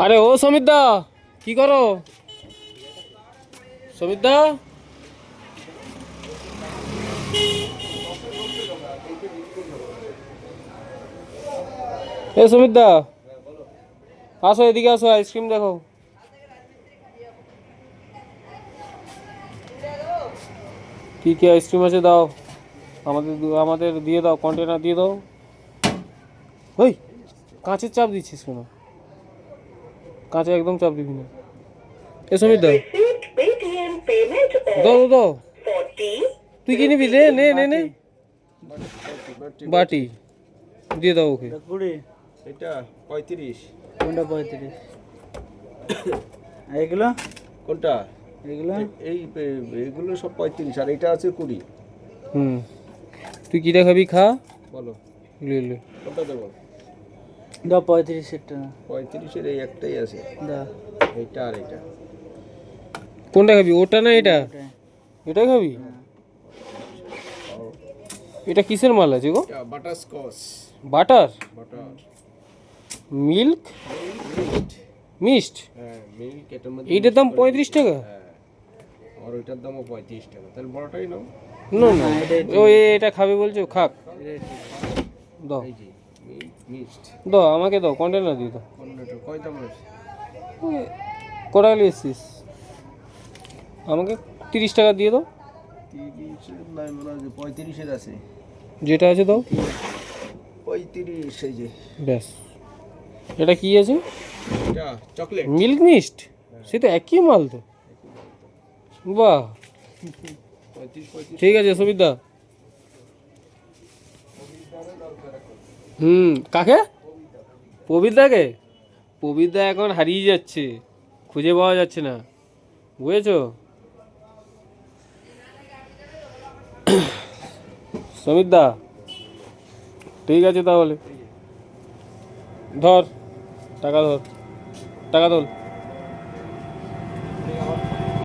আরে ও সমিত দা, কি করো? সমিত দা, এ সমিত দা, আসো এদিকে আসো, আইসক্রিম দেখো। কি কি আইসক্রিম আছে দাও, আমাদের দিয়ে দাও, কন্টেনার দিয়ে দাও। ওই কাঁচের চাপ দিচ্ছিস কেন? কাঁচে একদম চাপ দিবি না। এ সমিত দা, দাও দাও দাও। তুই কি নিবি? নে নে নে নে, বাটি দিয়ে দাও ওকে। এটা 35। কোনটা 35? এইগুলো কোনটা? এইগুলো এইগুলো সব 35 আর এটা আছে 20। তুই কিটা খাবি খা, বলো লে লে। কোনটা দেবো? দাও 35 এরটা 35-এর এই একটাই আছে, দাও। এইটা আর এটা। কোনটা খাবি, ওটা না এটা? এটা খাবি? এটা কিসের মাল আছে গো? এটা butterscotch. Butter? Butter milk mist? হ্যাঁ, মিল্ক। এটার মধ্যে এইটার দাম 35 টাকা? হ্যাঁ, আর ওইটার দামও 35 টাকা। তাহলে বড়টাই নাও। না না, ওই এটা খাবে বলছো, খাক। দাও এই যে মিল্ক মিস্ট। দাও, আমাকে দাও, কন্টেনার দিয়ে দাও। কোনটা কয় দাম আছে? কোথায় এসছিস? আমাকে 30 টাকা দিয়ে দাও। 30-এর নাই মনে হয়, 35-এর আছে। যেটা আছে দাও। 35 এই যে। ব্যাস। এটা কি আছে? এটা চকলেট। Milk mist? সে তো একই মাল তো। বাহ, 35 ঠিক আছে সুবিধা। কাকে? প্রবীরদাকে? প্রবীরদা এখন হারিয়ে যাচ্ছে, খুঁজে পাওয়া যাচ্ছে না, বুঝেছো? সমিতদা, ঠিক আছে তাহলে, ধর টাকা, ধর টাকা, ধর।